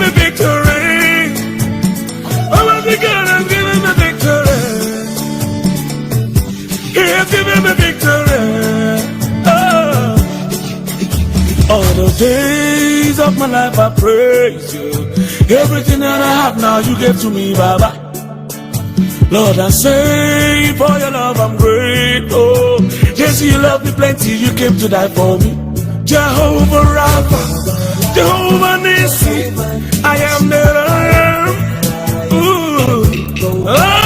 me victory. Almighty God has given me victory. He has given me victory. Oh. All the days of my life I praise you. Everything that I have now you gave to me, Baba. Lord, I say for your love I'm grateful. Yes, you love me plenty, you came to die for me. Jehovah Rapha, Jehovah Nissi, I am that I am. Ooh. Oh.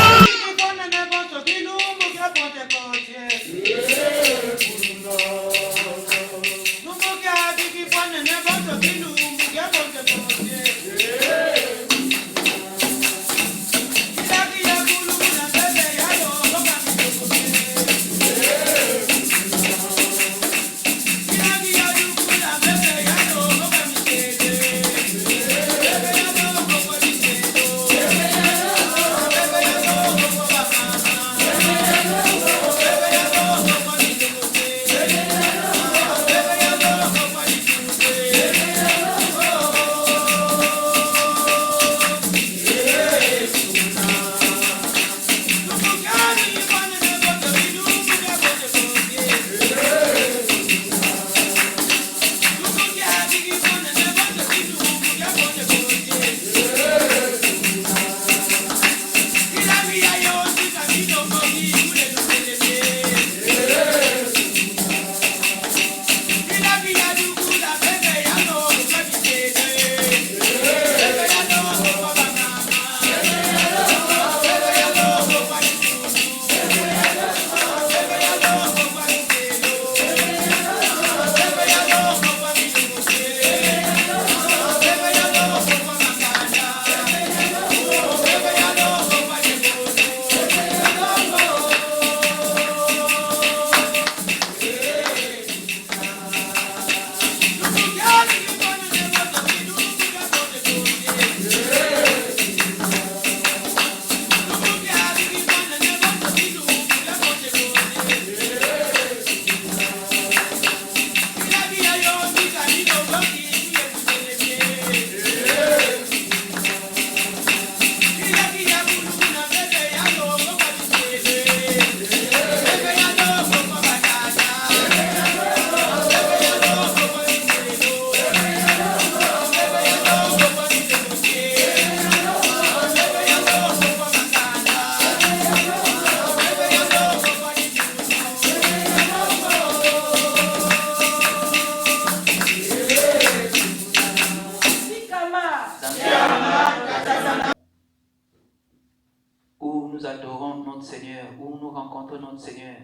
Nous adorons notre Seigneur, où nous rencontrons notre Seigneur.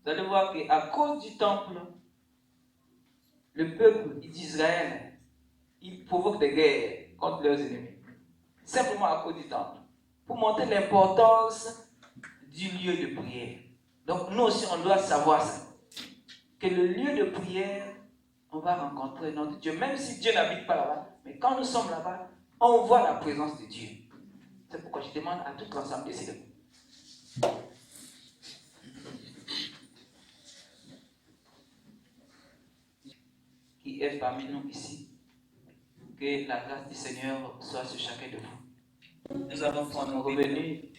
Vous allez voir qu'à cause du temple, le peuple d'Israël, il provoque des guerres contre leurs ennemis. Simplement à cause du temple. Pour montrer l'importance du lieu de prière. Donc nous aussi, on doit savoir ça. Que le lieu de prière, on va rencontrer notre Dieu. Même si Dieu n'habite pas là-bas, mais quand nous sommes là-bas, on voit la présence de Dieu. C'est pourquoi je demande à tout l'ensemble de ces deux. Qui est parmi nous ici, que la grâce du Seigneur soit sur chacun de vous. Nous allons prendre revenu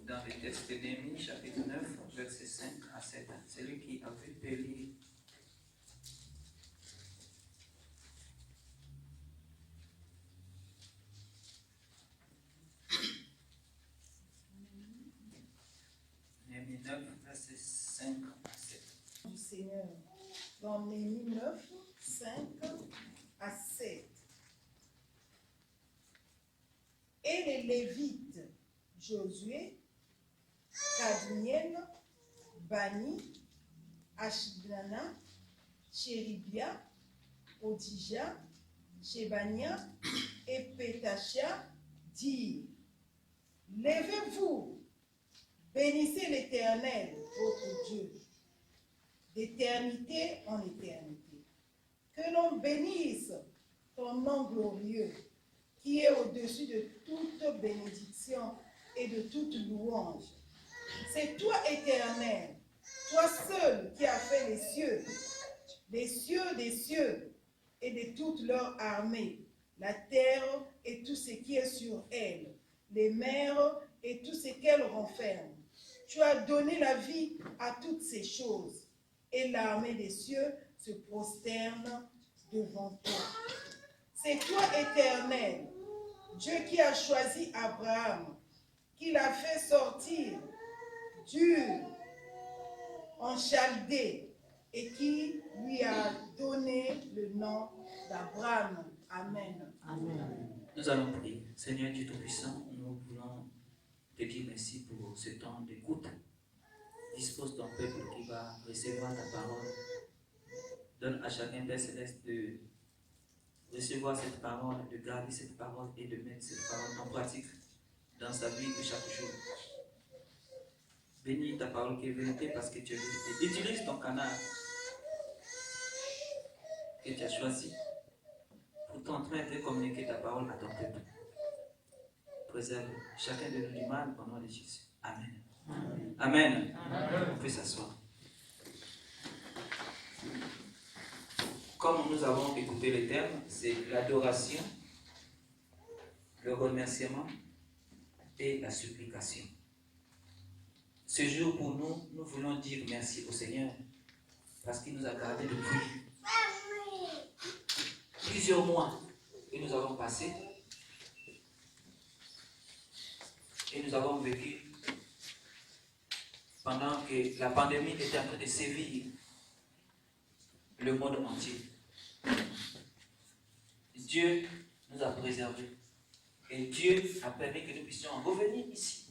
dans le texte de Néhémie, chapitre 9, versets 5 à 7. Celui qui a fait périr. Néhémie 9, versets 5 à 7. Du Seigneur, dans Néhémie 9, 5 à 7. Et les Lévites, Josué, Kadmiel, Bani, Ashidlana, Chéribia, Odija, Shebania et Pétachia dirent: Levez-vous, bénissez l'Éternel, votre Dieu, d'éternité en éternité. Que l'on bénisse ton nom glorieux, qui est au-dessus de toute bénédiction et de toute louange. C'est toi, Éternel, toi seul qui as fait les cieux des cieux, et de toute leur armée, la terre et tout ce qui est sur elle, les mers et tout ce qu'elles renferment. Tu as donné la vie à toutes ces choses, et l'armée des cieux se prosterne devant toi. C'est toi, Éternel, Dieu qui a choisi Abraham, qui l'a fait sortir d'Ur en Chaldée et qui lui a donné le nom d'Abraham. Amen. Amen. Nous allons prier. Seigneur Dieu Tout-Puissant, nous voulons te dire merci pour ce temps d'écoute. Dispose ton peuple qui va recevoir ta parole. Donne à chacun, Père Céleste, de recevoir cette parole, de garder cette parole et de mettre cette parole en pratique dans sa vie de chaque jour. Bénis ta parole qui est vérité parce que tu es vérité. Utilise ton canal que tu as choisi pour t'entraîner et communiquer ta parole à ton peuple. Préserve chacun de nous du mal au nom de Jésus. Amen. Amen. Amen. Amen. On peut s'asseoir. Comme nous avons écouté les termes, c'est l'adoration, le remerciement et la supplication. Ce jour pour nous, nous voulons dire merci au Seigneur parce qu'il nous a gardés depuis plusieurs mois que nous avons passés et nous avons vécu pendant que la pandémie était en train de sévir le monde entier. Dieu nous a préservés et Dieu a permis que nous puissions revenir ici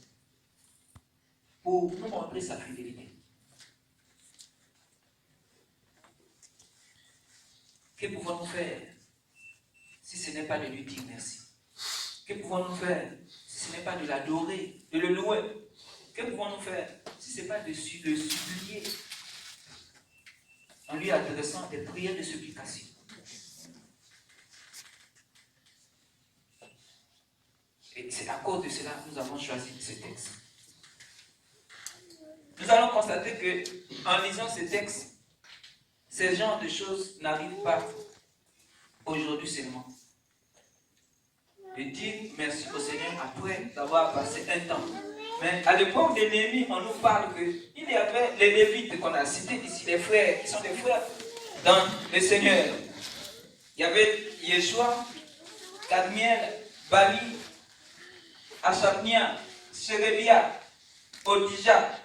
pour nous montrer sa fidélité. Que pouvons-nous faire si ce n'est pas de lui dire merci? Que pouvons-nous faire si ce n'est pas de l'adorer, de le louer? Que pouvons-nous faire si ce n'est pas de le supplier en lui adressant des prières de supplication? Et c'est à cause de cela que nous avons choisi ce texte. Nous allons constater que en lisant ce texte, ce genre de choses n'arrivent pas aujourd'hui seulement. De dire merci au Seigneur après avoir passé un temps. Mais à l'époque de Néhémie, on nous parle qu'il y avait les Lévites qu'on a cités ici, les frères, qui sont des frères dans le Seigneur. Il y avait Yeshua, Kadmiel, Bali, Achabnia, Sherebia, Odija,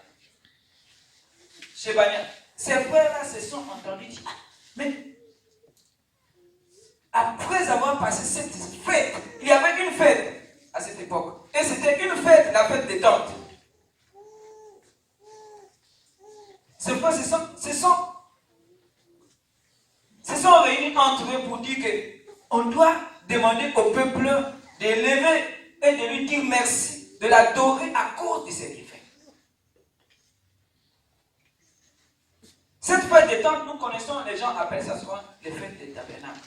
Shebania. Ces frères-là se sont entendus dire, mais après avoir passé cette fête, il y avait une fête à cette époque. Et c'était une fête, la fête des tentes. Ces frères se sont réunis entre eux pour dire qu'on doit demander au peuple de lever et de lui dire merci, de l'adorer à cause de ses bienfaits. Cette fête des tentes, nous connaissons, les gens appellent ça souvent les fêtes des tabernacles,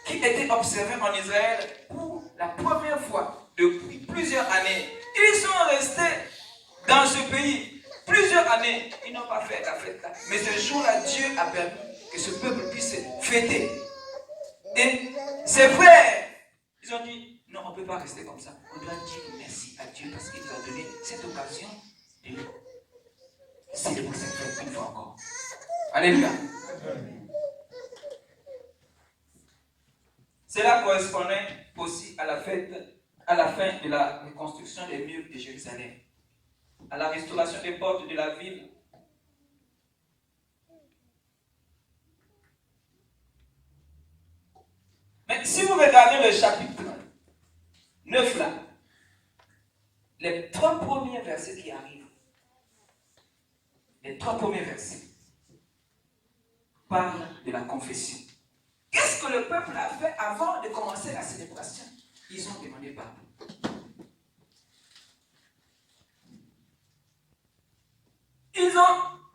qui étaient observées en Israël pour la première fois depuis plusieurs années. Ils sont restés dans ce pays plusieurs années. Ils n'ont pas fait la fête là. Mais ce jour-là, Dieu a permis que ce peuple puisse fêter. Et ses frères, ils ont dit, non, on ne peut pas rester comme ça. On doit dire merci à Dieu parce qu'il nous a donné cette occasion de célébrer cette fête une fois encore. Alléluia. Cela correspondait aussi à la fête, à la fin de la reconstruction des murs de Jérusalem, à la restauration des portes de la ville. Mais si vous regardez le chapitre 9 là, les 3 premiers versets qui arrivent, les 3 premiers versets parlent de la confession. Qu'est-ce que le peuple a fait avant de commencer la célébration? Ils ont demandé pardon.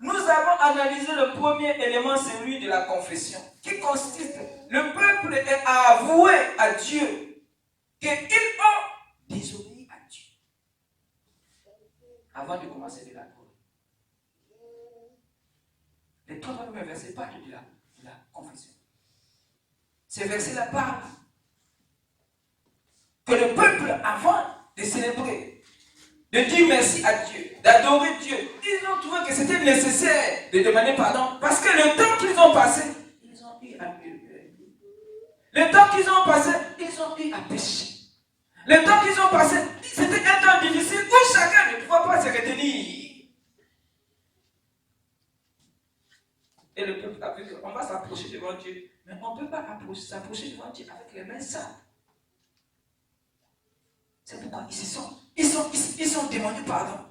Nous avons analysé le premier élément, celui de la confession, qui consiste, le peuple est à avouer à Dieu qu'ils ont désobéi à Dieu avant de commencer de l'adorer. Les 3 premiers versets parlent de la confession. Ce verset-là parle que le peuple, avant de célébrer, de dire merci à Dieu, d'adorer Dieu, ils ont trouvé que c'était nécessaire de demander pardon parce que le temps qu'ils ont passé, ils ont eu à murmurer. Le temps qu'ils ont passé, ils ont eu à pécher. Le temps qu'ils ont passé, c'était un temps difficile où chacun ne pouvait pas se retenir. Et le peuple a vu qu'on va s'approcher devant Dieu, mais on ne peut pas s'approcher devant Dieu avec les mains sales. C'est pourquoi ils sont demandé pardon.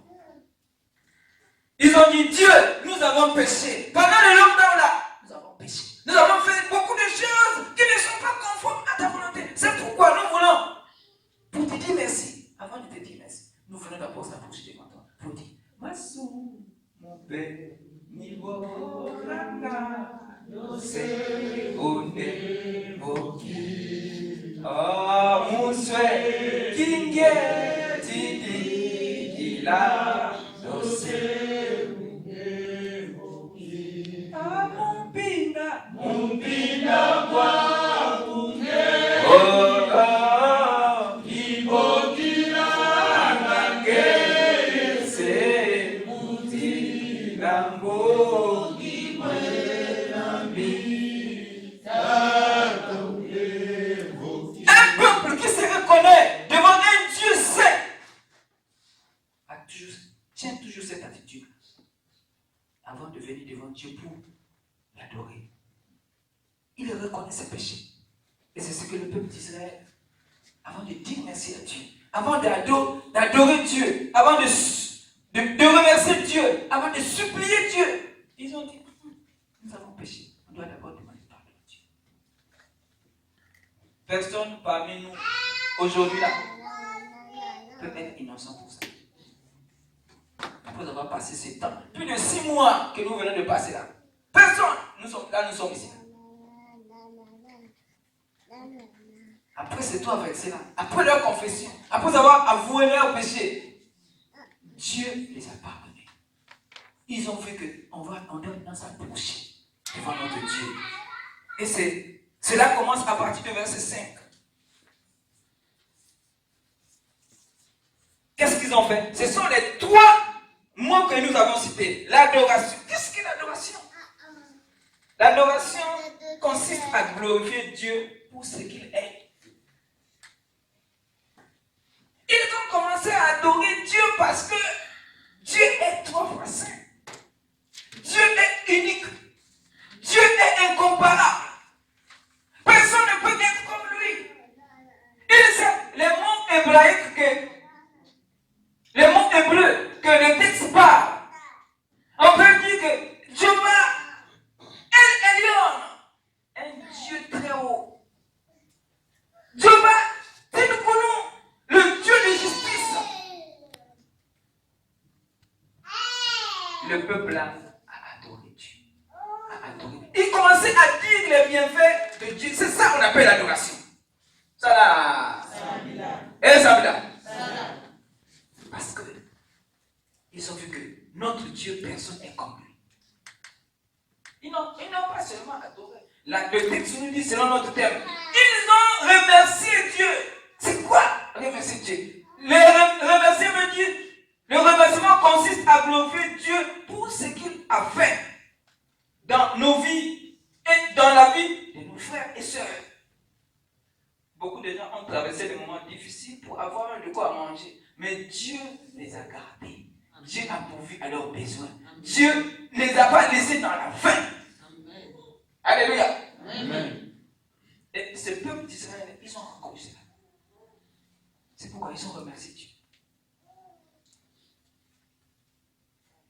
Ils ont dit, Dieu, nous avons péché. Pendant le lockdown là, nous avons péché. Nous avons fait beaucoup de choses qui ne sont pas conformes à ta volonté. C'est pourquoi nous voulons, pour te dire merci, avant de te dire merci, nous voulons d'abord s'approcher devant toi. Pour dire, Massou, mon père, niveau ranga, no se one moki. Oh, mon souhait, kingue, tidi, dila, no se one moki. Ah, mon pina, moi, oh, oh, iboki, nange, se, muti, lambo, un peuple qui se reconnaît devant un Dieu saint tient toujours cette attitude avant de venir devant Dieu pour l'adorer. Il reconnaît ses péchés. Et c'est ce que le peuple d'Israël, avant de dire merci à Dieu, avant d'adorer Dieu, avant de remercier Dieu, avant de supplier Dieu, ils ont dit, nous avons péché. On doit d'abord demander pardon à Dieu. Personne parmi nous, aujourd'hui là, peut être innocent pour ça. Après avoir passé ce temps, plus de 6 mois que nous venons de passer là. Personne, nous sommes ici. Après ces 3 versets-là, après leur confession, après avoir avoué leur péché, Dieu les a pardonnés. Ils ont vu qu'on doit maintenant s'approcher devant notre Dieu. Et cela commence à partir du verset 5. Qu'est-ce qu'ils ont fait? Ce sont les 3 mots que nous avons cités. L'adoration. Qu'est-ce qu'est l'adoration? L'adoration consiste à glorifier Dieu pour ce qu'il est. Ils ont commencé à adorer Dieu parce que Dieu est 3 fois saint. Dieu est unique. Dieu est incomparable. Personne ne peut être comme lui. Il sait les mots hébraïques les mots hébreux que le texte parle. On peut dire que Jéhovah El Elyon, un Dieu très haut. Jéhovah Tidkounou, le Dieu de justice. Le peuple a adoré Dieu. Il commençait à dire les bienfaits de Dieu. C'est ça qu'on appelle l'adoration. Ça là. Et ça là. Parce que ils ont vu que notre Dieu, personne n'est comme lui. Ils n'ont pas seulement adoré. Le texte nous dit selon notre thème. Ils ont remercié Dieu. C'est quoi remercier Dieu? Remercier veut dire, le remerciement consiste à glorifier Dieu pour ce qu'il a fait dans nos vies et dans la vie de nos frères et sœurs. Beaucoup de gens ont traversé des moments difficiles pour avoir de quoi manger. Mais Dieu les a gardés. Dieu a pourvu à leurs besoins. Dieu ne les a pas laissés dans la faim. Amen. Alléluia. Amen. Et ce peuple d'Israël, ils ont reconnu cela. C'est pourquoi ils ont remercié Dieu.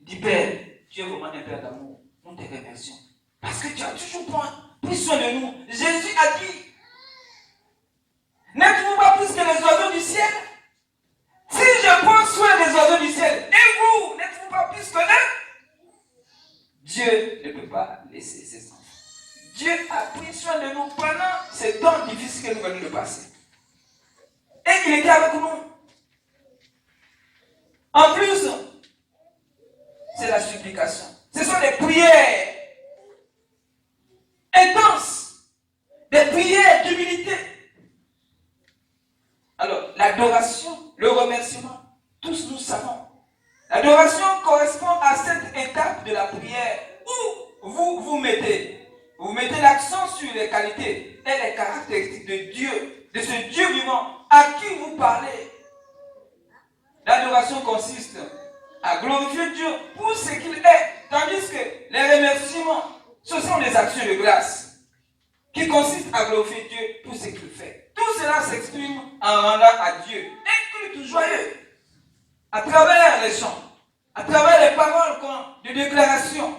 Il dit, Père, tu es vraiment un Père d'amour. Nous te remercions. Parce que tu as toujours pris soin de nous. Jésus a dit, n'êtes-vous pas plus que les oiseaux du ciel? Si je prends soin des oiseaux du ciel, et vous, n'êtes-vous pas plus que eux? Dieu ne peut pas laisser ses enfants. Dieu a pris soin de nous pendant ces temps difficiles que nous venons de passer. Et il était avec nous. En plus, c'est la supplication. Ce sont des prières intenses. Des prières l'adoration, le remerciement, tous nous savons. L'adoration correspond à cette étape de la prière où vous mettez l'accent sur les qualités et les caractéristiques de Dieu, de ce Dieu vivant à qui vous parlez. L'adoration consiste à glorifier Dieu pour ce qu'il est, tandis que les remerciements, ce sont des actions de grâce qui consistent à glorifier Dieu pour ce qu'il fait. Tout cela s'exprime en rendant à Dieu un culte joyeux à travers les chants, à travers les paroles de déclaration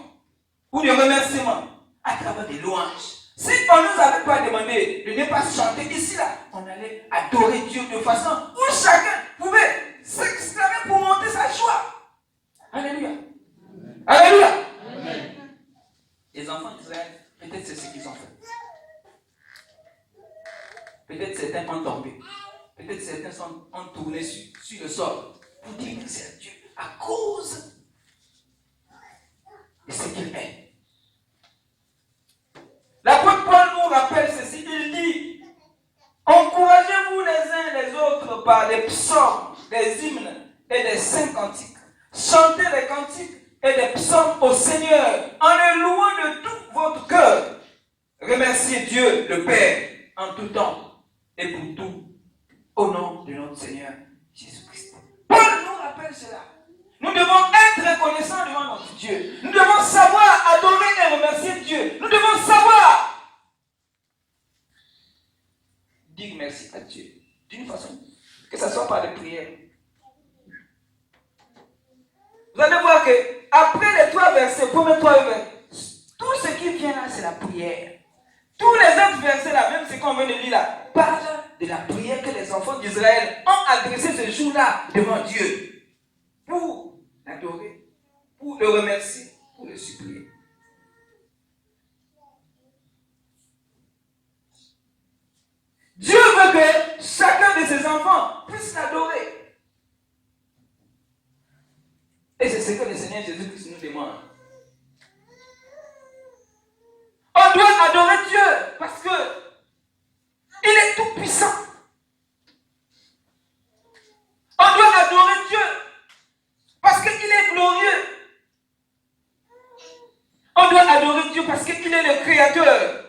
ou de remerciement, à travers des louanges. Si on ne nous avait pas demandé de ne pas chanter ici, là, on allait adorer Dieu de façon où chacun pouvait s'exclamer pour monter sa joie. Alléluia. Alléluia. Amen. Les enfants d'Israël, peut-être c'est ce qu'ils ont fait. Peut-être certains ont tombé. Peut-être certains ont tourné sur le sol pour dire merci à Dieu à cause de ce qu'il est. L'apôtre Paul nous rappelle ceci, il dit: encouragez-vous les uns les autres par des psaumes, des hymnes et des saints cantiques. Chantez les cantiques et des psaumes au Seigneur en le louant de tout votre cœur. Remerciez Dieu le Père en tout temps et pour tout, au nom de notre Seigneur Jésus-Christ. Paul nous rappelle cela. Nous devons être reconnaissants devant notre Dieu. Nous devons savoir adorer et remercier Dieu. Nous devons savoir dire merci à Dieu d'une façon, que ce soit par des prières. Vous allez voir que après les 3 versets, premier 3 versets, tout ce qui vient là, c'est la prière. Tous les autres versets là, même ce qu'on vient de lire là, parlent de la prière que les enfants d'Israël ont adressée ce jour-là devant Dieu. Pour l'adorer, pour le remercier, pour le supplier. Dieu veut que chacun de ses enfants puisse l'adorer. Et c'est ce que le Seigneur Jésus-Christ nous demande. On doit adorer Dieu parce que il est tout puissant. On doit adorer Dieu parce qu'il est glorieux. On doit adorer Dieu parce qu'il est le Créateur.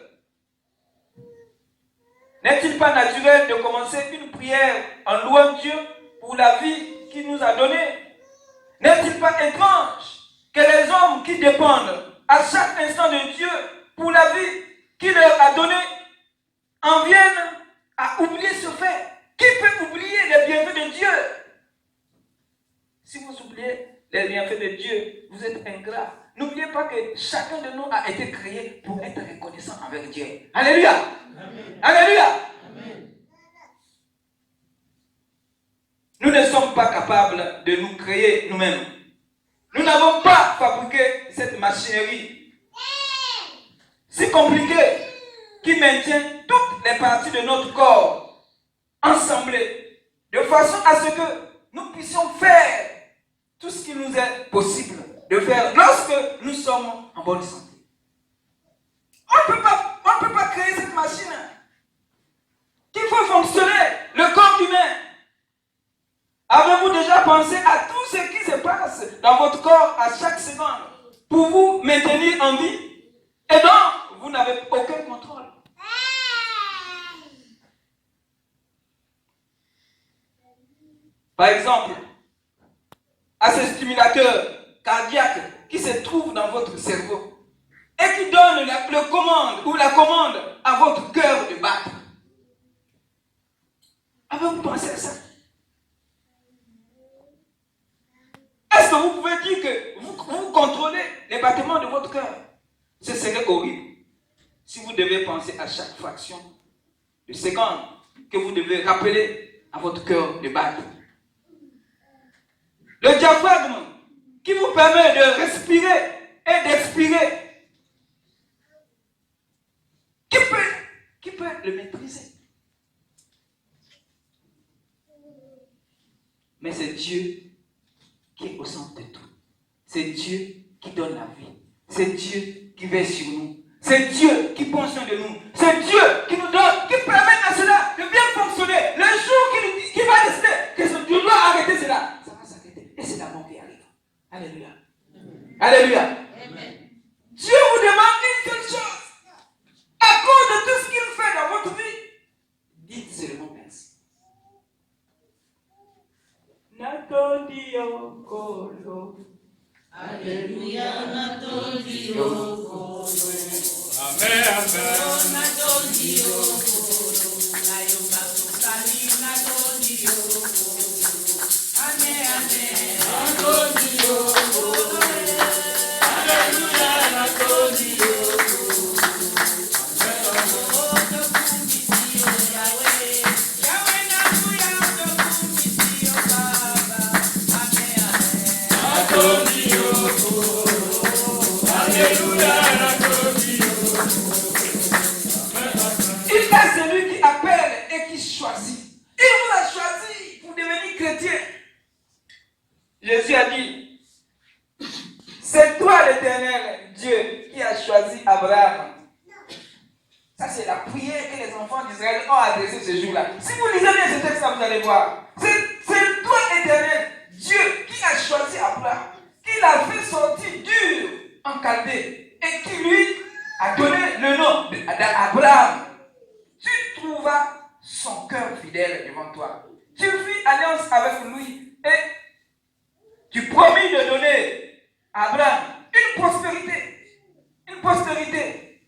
N'est-il pas naturel de commencer une prière en louant Dieu pour la vie qu'il nous a donnée? N'est-il pas étrange que les hommes qui dépendent à chaque instant de Dieu pour la vie qu'il leur a donnée en viennent à oublier ce fait? Qui peut oublier les bienfaits de Dieu? Si vous oubliez les bienfaits de Dieu, vous êtes ingrat. N'oubliez pas que chacun de nous a été créé pour être reconnaissant envers Dieu. Alléluia. Amen. Alléluia. Amen. Nous ne sommes pas capables de nous créer nous-mêmes. Nous n'avons pas fabriqué cette machinerie si compliquée qui maintient toutes les parties de notre corps ensemblées de façon à ce que nous puissions faire tout ce qui nous est possible de faire lorsque nous sommes en bonne santé. On ne peut pas créer cette machine qui fait fonctionner le corps humain. Avez-vous déjà pensé à tout ce qui se passe dans votre corps à chaque seconde pour vous maintenir en vie? Et donc, vous n'avez aucun contrôle. Par exemple, à ce stimulateur cardiaque qui se trouve dans votre cerveau et qui donne la commande à votre cœur de battre. Avez-vous pensé à ça? Est-ce que vous pouvez dire que vous contrôlez les battements de votre cœur? Ce serait horrible si vous devez penser à chaque fraction de seconde que vous devez rappeler à votre cœur de battre. Le diaphragme qui vous permet de respirer et d'expirer. Qui peut le maîtriser? Mais c'est Dieu qui est au centre de tout. C'est Dieu qui donne la vie. C'est Dieu qui veille sur nous. C'est Dieu qui prend soin de nous. C'est Dieu qui nous donne, qui permet à cela de bien fonctionner. Le jour qui va natondi okolo. Alléluia, natondi okolo. Amen, amen. Natondi okolo. Nayomba sukali, natondi okolo. Amen, amen. Natondi okolo. Alléluia, natondi okolo. Il est celui qui appelle et qui choisit. Il vous a choisi pour devenir chrétien. Jésus a dit, c'est toi l'Éternel, Dieu, qui a choisi Abraham. Ça, c'est la prière que les enfants d'Israël ont adressée ce jour-là. Si vous lisez bien ce texte-là, vous allez voir. C'est toi, Éternel, Dieu, qui a choisi Abraham, qui l'a fait sortir dur en Chaldée et qui lui a donné le nom d'Abraham. Tu trouvas son cœur fidèle devant toi. Tu fis alliance avec lui et tu promis de donner à Abraham une prospérité. Une postérité.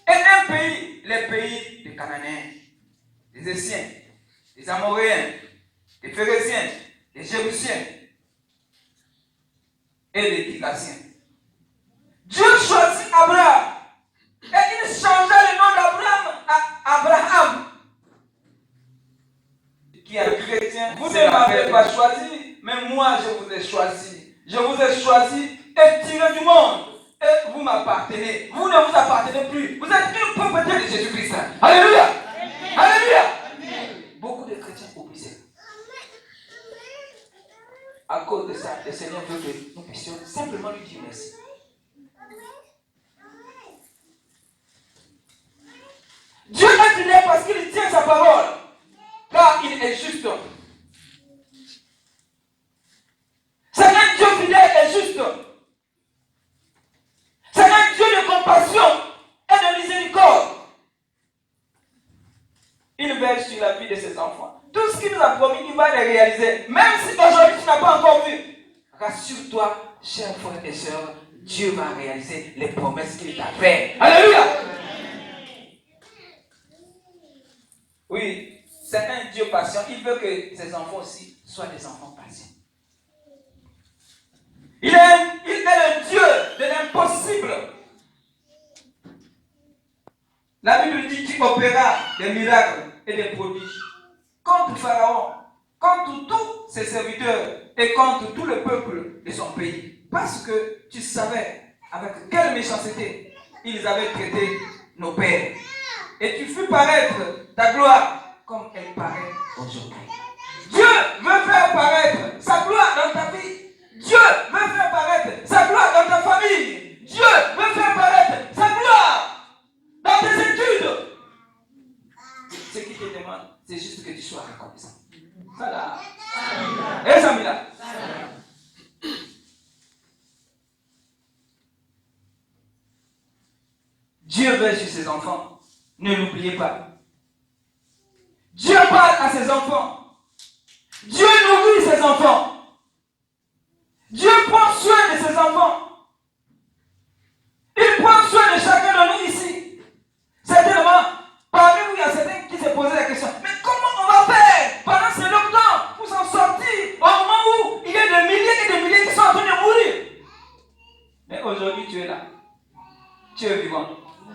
Et un pays, les pays des Cananéens, des Essiens, des Amoréens, des Phérésiens, des Jébusiens et des Tigasiens. Dieu choisit Abraham et il changea le nom d'Abraham à Abraham. Qui est chrétien, vous ne m'avez pas choisi, mais moi je vous ai choisi. Je vous ai choisi et tiré du monde. Et vous m'appartenez. Vous ne vous appartenez plus. Vous êtes une propriété de Jésus-Christ. Alléluia. Amen. Alléluia. Amen. Beaucoup de chrétiens oublient ça. À cause de ça, le Seigneur veut que nous puissions simplement lui dire merci. Dieu est fidèle parce qu'il tient sa parole. Car il est juste. C'est un Dieu fidèle et juste. C'est un Dieu de compassion et de miséricorde. Il veille sur la vie de ses enfants. Tout ce qu'il nous a promis, il va le réaliser. Même si aujourd'hui tu n'as pas encore vu. Rassure-toi, chers frères et sœurs, Dieu va réaliser les promesses qu'il t'a faites. Alléluia! Oui, c'est un Dieu patient. Il veut que ses enfants aussi soient des enfants patients. Il est le Dieu de l'impossible. La Bible dit qu'il opéra des miracles et des prodiges contre Pharaon, contre tous ses serviteurs et contre tout le peuple de son pays. Parce que tu savais avec quelle méchanceté ils avaient traité nos pères. Et tu fus paraître ta gloire comme elle paraît aujourd'hui. Dieu veut faire paraître sa gloire dans ta vie. Dieu veut faire paraître sa gloire dans ta famille. Dieu veut faire paraître sa gloire dans tes études. Ce qui te demande, c'est juste que tu sois reconnaissant. Voilà. Et Samila. Dieu veille sur ses enfants. Ne l'oubliez pas. Dieu parle à ses enfants. Dieu nourrit ses enfants. Dieu prend soin de ses enfants. Il prend soin de chacun de nous ici. Certainement, parmi vous, il y a certains qui se posaient la question, mais comment on va faire pendant ce lockdown pour s'en sortir au moment où il y a des milliers et des milliers qui sont en train de mourir? Mais aujourd'hui, tu es là. Tu es vivant.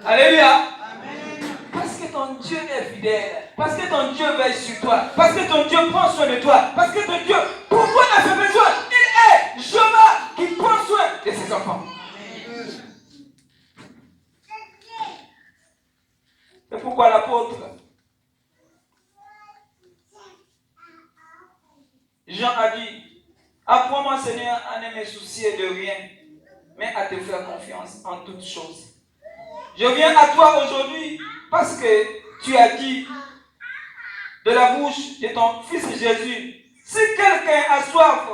Alléluia. Amen. Parce que ton Dieu est fidèle. Parce que ton Dieu veille sur toi. Parce que ton Dieu prend soin de toi. Parce que ton Dieu, pourquoi n'a fait besoin? Il est Jéhovah qui prend soin de ses enfants. C'est pourquoi l'apôtre Jean a dit, apprends-moi Seigneur à ne me soucier de rien, mais à te faire confiance en toutes choses. Je viens à toi aujourd'hui parce que tu as dit de la bouche de ton fils Jésus, si quelqu'un a soif,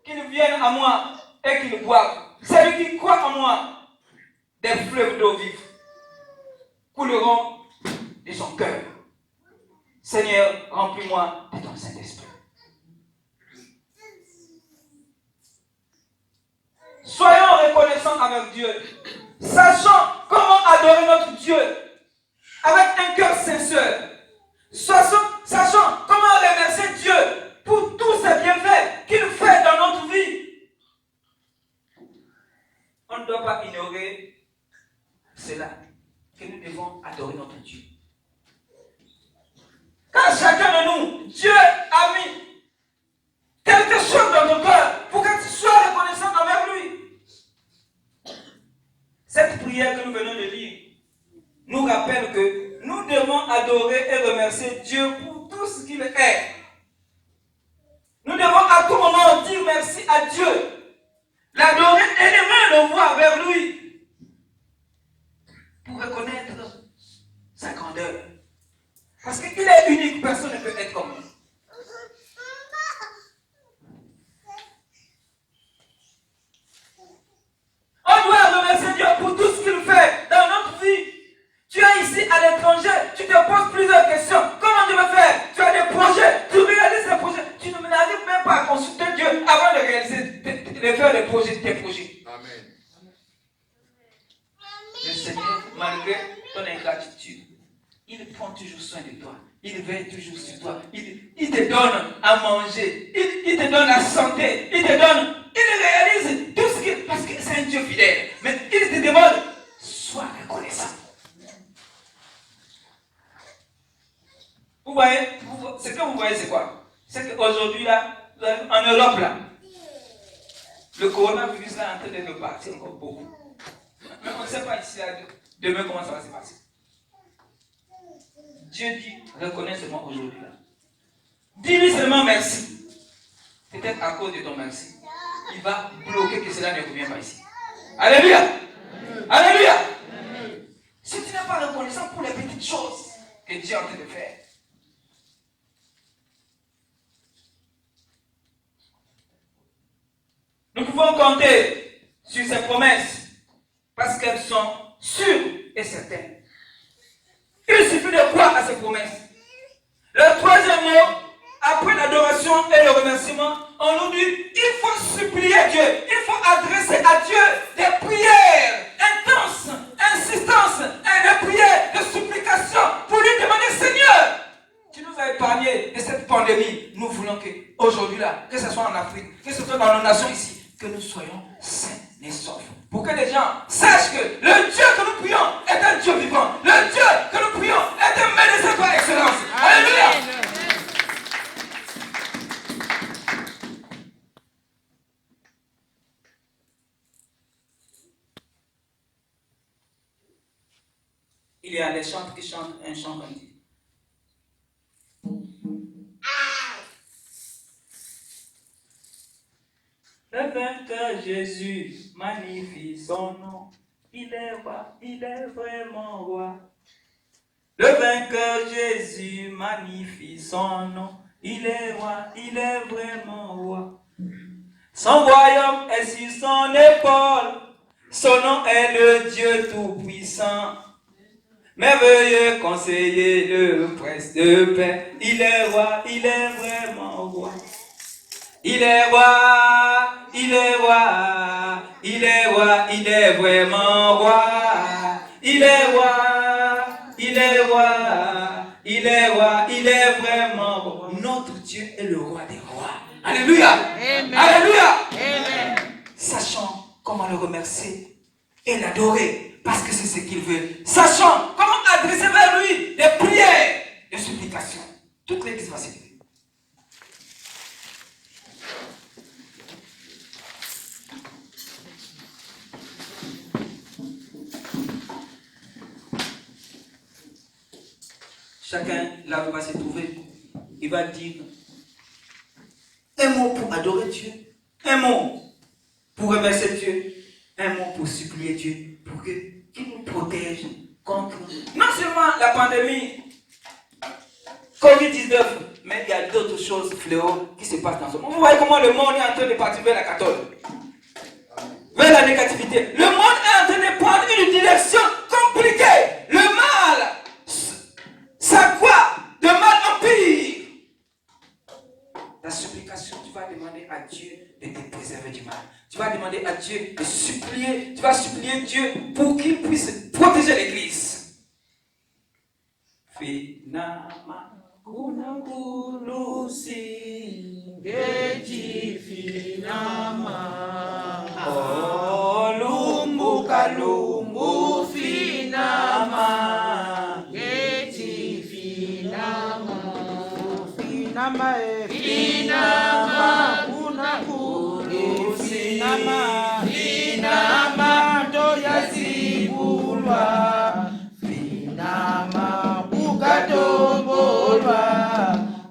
qu'il vienne à moi et qu'il boive. Celui qui croit en moi, des fleuves d'eau vive couleront de son cœur. Seigneur, remplis-moi de ton Saint-Esprit. reconnaissant avec Dieu. Sachant comment adorer notre Dieu avec un cœur sincère. Sachant comment remercier Dieu pour tous ses bienfaits qu'il fait dans notre vie. On ne doit pas ignorer cela, que nous devons adorer notre Dieu. Quand chacun de nous, Dieu a mis quelque chose dans ton cœur pour que tu sois reconnaissant envers lui. Cette prière que nous venons de lire nous rappelle que nous devons adorer et remercier Dieu pour tout ce qu'il est. Nous devons à tout moment dire merci à Dieu, l'adorer et aimer le voir vers lui pour reconnaître sa grandeur. Parce qu'il est unique, personne ne peut être comme lui. On doit remercier Dieu pour tout ce qu'il fait dans notre vie. Tu es ici à l'étranger, tu te poses plusieurs questions. Comment tu veux faire? Tu as des projets, tu réalises des projets. Tu n'arrives même pas à consulter Dieu avant de réaliser, de faire tes projets. Amen. Le Seigneur, malgré ton ingratitude, il prend toujours soin de toi. Il veille toujours sur toi. Il te donne à manger. Il te donne la santé. Il réalise tout ce qu'il... Parce que c'est un Dieu fidèle. Mais il te demande, sois reconnaissant. Vous voyez, ce que vous voyez, c'est quoi? C'est qu'aujourd'hui, là, en Europe, là, le coronavirus là, est en train de repartir encore beaucoup. Mais on ne sait pas ici, là, demain, comment ça va se passer. Dieu dit, reconnais seulement aujourd'hui. Dis-lui seulement merci. Peut-être à cause de ton merci, il va bloquer que cela ne revienne pas ici. Alléluia. Alléluia. Si tu n'es pas reconnaissant pour les petites choses que Dieu est en train de faire, nous pouvons compter sur ses promesses parce qu'elles sont sûres et certaines. Il suffit de croire à ses promesses. Le troisième mot, après l'adoration et le remerciement, on nous dit il faut supplier Dieu, il faut adresser à Dieu des prières intenses, insistances, des prières de supplication pour lui demander Seigneur, tu nous as épargné de cette pandémie. Nous voulons qu'aujourd'hui là, que ce soit en Afrique, que ce soit dans nos nations ici, que nous soyons sains et saufs. Pour que les gens sachent que le Dieu que nous prions est un Dieu vivant. Le Dieu que nous prions est un médecin par excellence. Alléluia. Il y a des chants qui chantent un chant comme dit. Le vainqueur Jésus magnifie son nom. Il est roi, il est vraiment roi. Le vainqueur Jésus magnifie son nom. Il est roi, il est vraiment roi. Son royaume est sur son épaule. Son nom est le Dieu tout-puissant. Merveilleux conseiller, le prince de paix. Il est roi, il est vraiment roi. Il est roi, il est roi, il est roi, il est vraiment roi. Il est roi, il est roi, il est roi, il est vraiment roi. Notre Dieu est le roi des rois. Alléluia. Amen. Alléluia. Amen. Sachant comment le remercier et l'adorer parce que c'est ce qu'il veut. Sachant comment adresser vers lui des prières, des supplications. Toute l'église va s'élever. Chacun là va se trouver. Il va dire un mot pour adorer Dieu, un mot pour remercier Dieu, un mot pour supplier Dieu pour qu'il nous protège contre non seulement la pandémie Covid-19, mais il y a d'autres choses, fléaux, qui se passent dans ce monde. Vous voyez comment le monde est en train de partir vers la catholique, vers la négativité. Le monde est en train de prendre une direction compliquée. Le mal s'accroît de mal en pire. La supplication, tu vas demander à Dieu de te préserver. servir du mal. Tu vas demander à Dieu de supplier, tu vas supplier Dieu pour qu'il puisse protéger l'église. Finama kunakulusi Geti finama. oh lumbu kalumbu Finama. Geti finama. Finama Finama. Kunakulu. Finama Finama. Doya zibulwa. Finama. Bukatombolwa.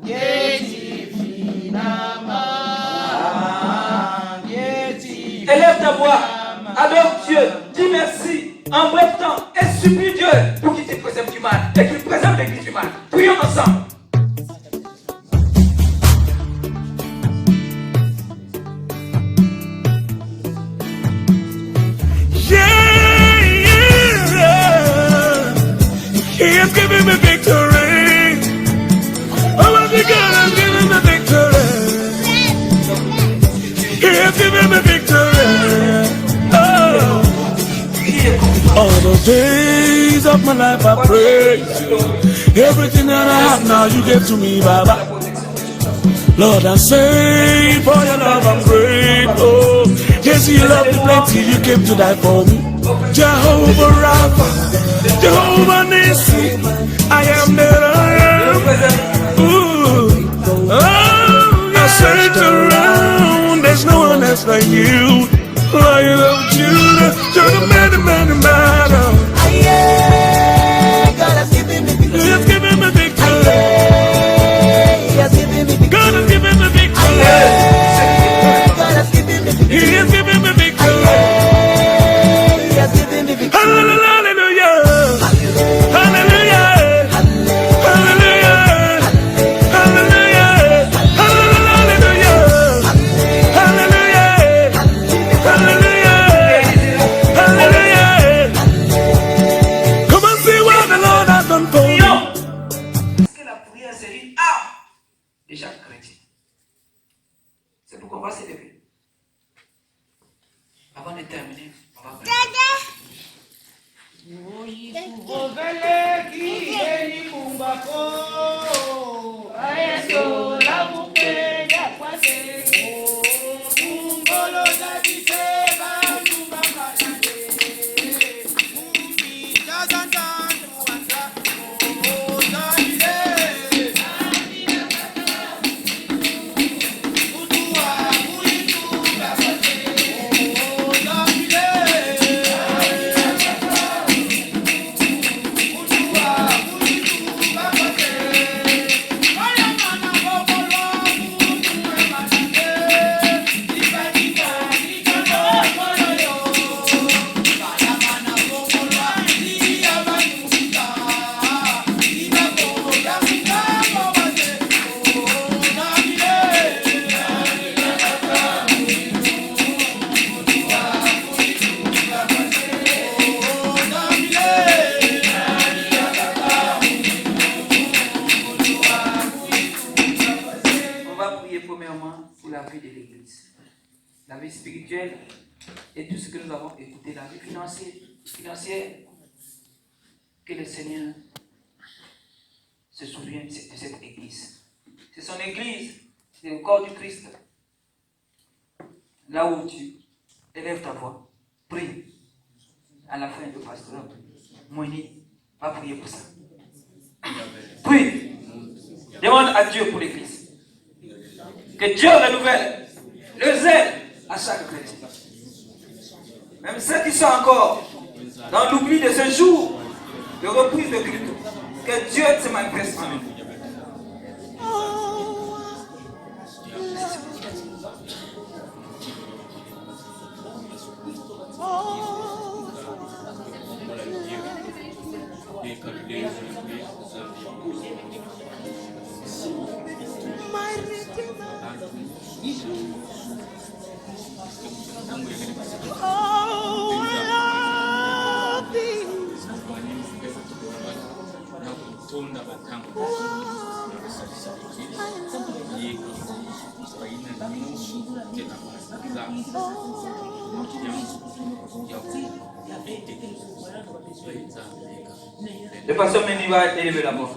Geti finama. Geti. Élève ta voix, adore Dieu, dis merci en bref temps et supplie Dieu pour qu'il te préserve du mal et qu'il préserve l'église du mal. Prions ensemble. He has given me victory. Almighty God has given me victory. He has given me victory. Oh. All the days of my life I praise you. Everything that I have now you gave to me, Baba. Lord, I say for your love I'm grateful. Yes, you love me plenty, you came to die for me. Jehovah Rapha, Jehovah Nissi, I am that I am. Ooh. Oh, I search around, there's no one else like you. Lion of Judah, you're the man. God has given me victory. He has given me victory. He has given me victory. God has given me victory. God has given me victory. He has given me victory. He has given me victory. Hallelujah. Hallelujah. Hallelujah. Hallelujah. Hallelujah. Hallelujah. Hallelujah. Come and see what the Lord has done for you. Parce que la prière c'est une arme de chaque chrétien. C'est pourquoi on va s'élever. Avant de terminer, on va prier. Ovele ki eni kumbako. Ayeso la bukenya kwase. Kungolo da biseba nduba malade. Mumbi jazanda nuanda. Ozalile. Utua kuitu kwase. Ozalile. On va prier premièrement pour la vie de l'église, la vie spirituelle et tout ce que nous avons écouté, la vie financière. Que le Seigneur se souvienne de cette église. C'est son église, c'est le corps du Christ. Là où tu élèves ta voix, prie. À la fin de pasteur Moïni va prier pour ça. Prie. Demande à Dieu pour l'église. Que Dieu renouvelle le zèle à chaque chrétien. Même ceux qui sont encore dans l'oubli de ce jour de reprise de culte. Que Dieu se manifeste en nous. Ye Le pasteur Meni va élever la voix.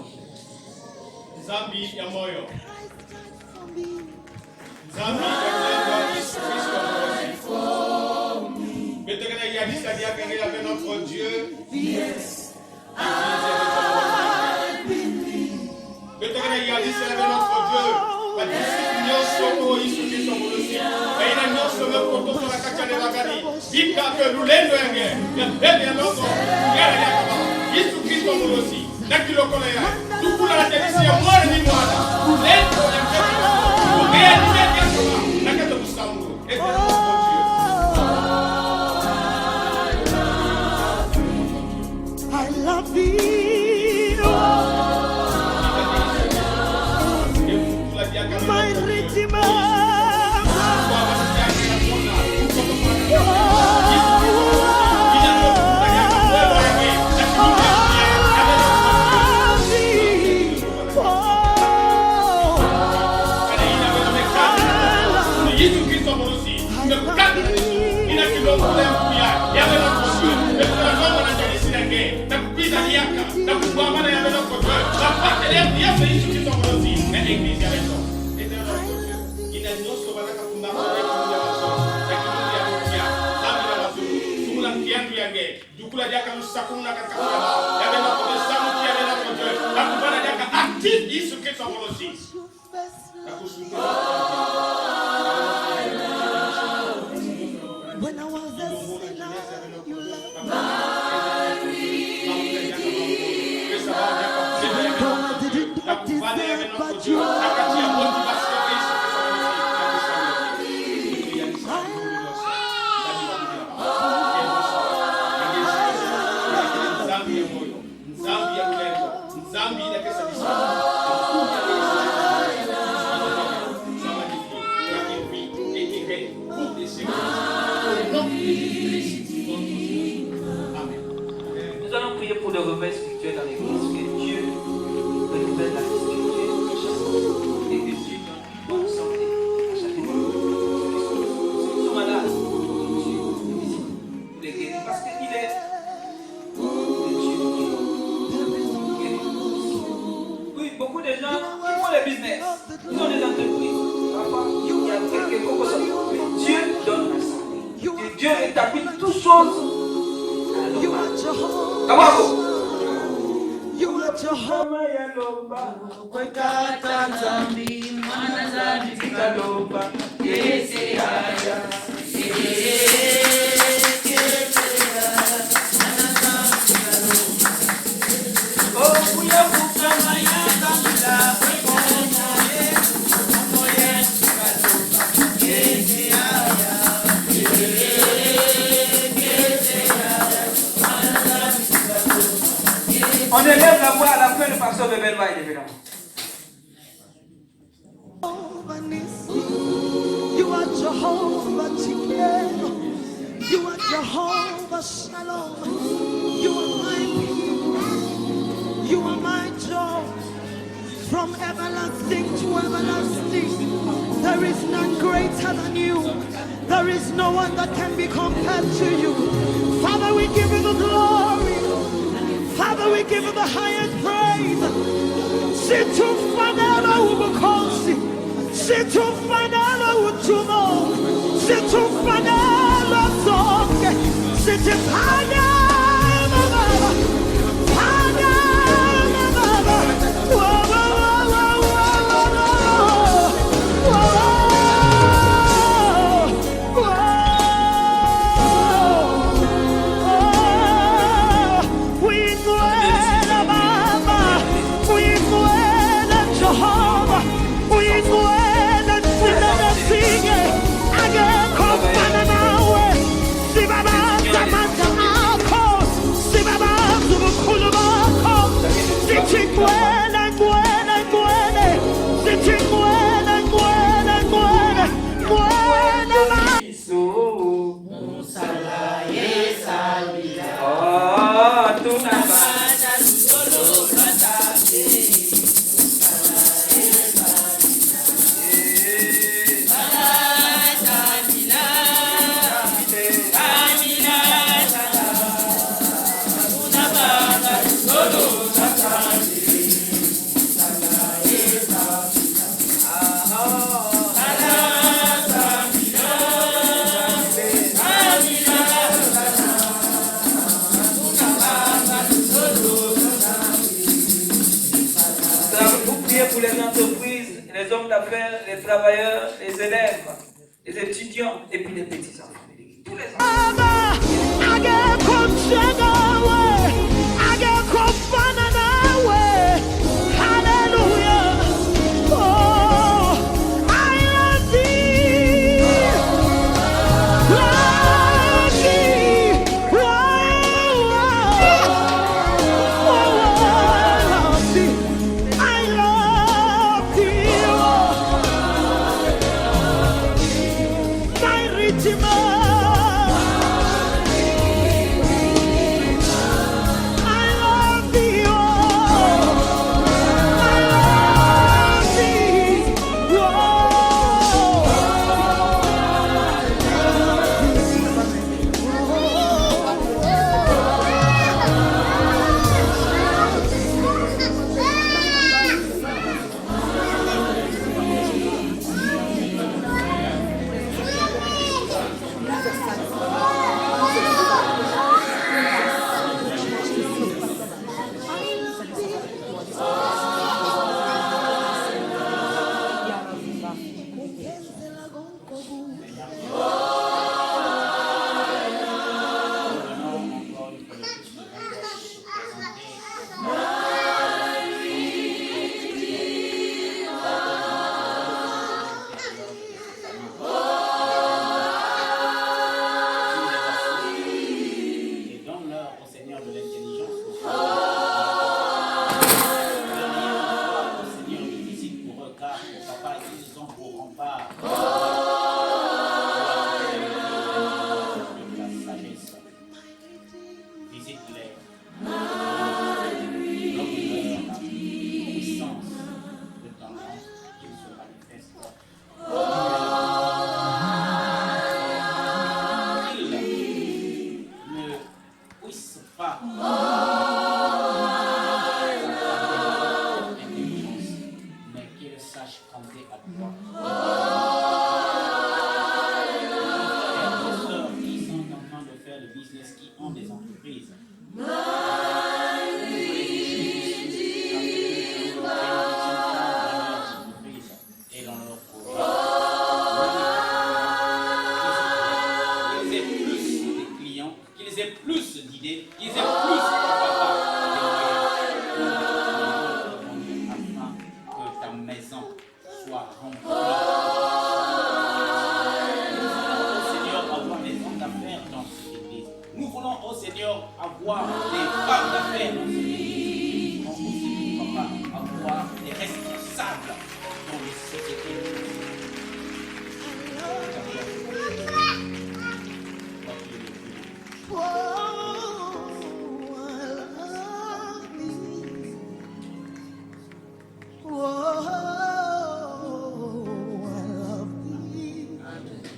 Zambi ya moyo. Zambi ya Yesu Kristo mwokozi. Betokana yadisa diakenge avec notre Dieu. Betokana yadisa avec notre Dieu. Badisi nyonso oyo Yesu Kristo mwokozi. Baina nyonso mekoto sola kachane bagani. Bika ke lulendo yange. Ya bebe ya noso. Yara ya kaba. Yesu Kristo mwokozi. Nakilokole ya. Tukula la telisi ya mwana ni mwana. Lento ya mwana. Ugea ni mwana ya kaba. Nakata musamu. Ete ya mwana. I love thee, my Redeemer. Dukula jaka musakuna katika jamaa yabe na kubesamu kia na kojo na kubana jaka active Yesu Kristo mwokozi na kusunga. When I was a sinner, you loved me. Though I didn't deserve, but you Nous allons prier pour le réveil spirituel dans l'église, que Dieu renouvelle la vie spirituelle de chacun et que Dieu donne une bonne santé à chacun. Si nous sommes malades, Dieu nous visite pour les guérir parce qu'il est le Dieu qui guérit. Oui, beaucoup de gens qui font le business, ils ont des entreprises. Parfois, il y a quelques propositions, mais Dieu donne la santé. Et Dieu établit toutes choses. You are Jehovah. Come on. You are Jehovah. On élève la voix à la fin, le pasteur Bebel va élever la voix. You are Jehovah Tikeno. You are Jehovah Shalom. You are my peace. You are my joy. From everlasting to everlasting, there is none greater than you. There is no one that can be compared to you. Father, we give you the glory. Father, we give you the highest praise. Situ fanala ubukosi. Situ fanala utumo. Situ fanala zonke. Situ fanala baba. Fanala baba. Whoa, whoa, whoa, whoa, whoa, whoa, whoa. We muera baba. We muera Jehovah. We muera tunana sige. Age kopana nawe. Si baba samanta ako. Si baba zubukulu bako. Si chingwele, ngwele, ngwele. Si chingwele, ngwele, ngwele. Ngwele ba. Oh, tu n'as les hommes d'affaires, les travailleurs, les élèves, les étudiants et puis les petits enfants. Tous les enfants.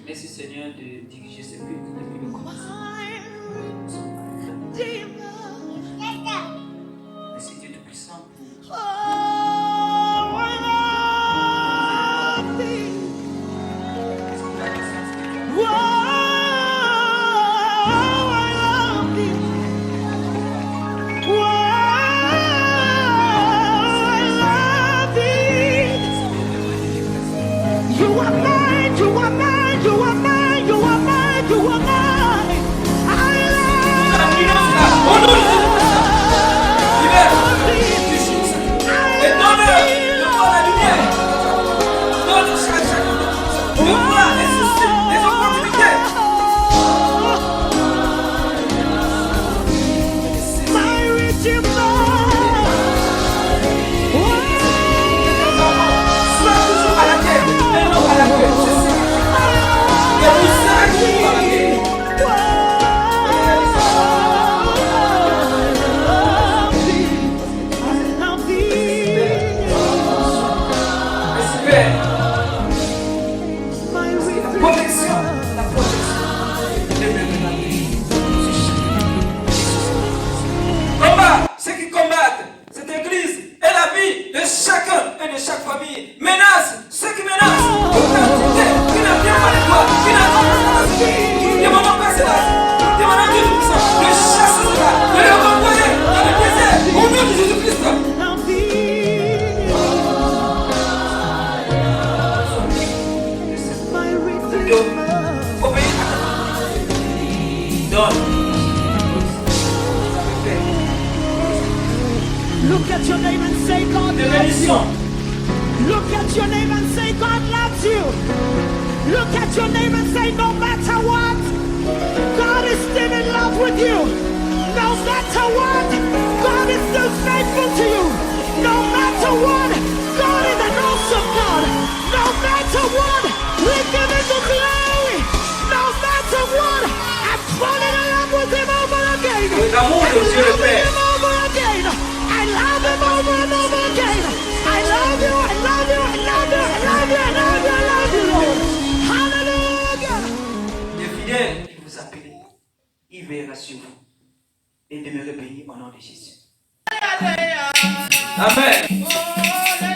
Merci Seigneur de diriger ce culte depuis le commencement. Merci Dieu Tout-Puissant pour Look at your neighbor and say, God loves you. Look at your neighbor and say, no matter what, God is still in love with you. No matter what, God is still faithful to you. No matter what, God is an awesome God. No matter what, we give him the glory. No matter what, I'm falling in love with him over again. Avec amour de Dieu le Père. Over again. I love him over and over again. I love you, I love you, I love you, I love you, I love you, I love you, Lord. Hallelujah. Le fidèle qui vous appelle, il veillera sur vous et demeurez bénis au nom de Jésus. Amen.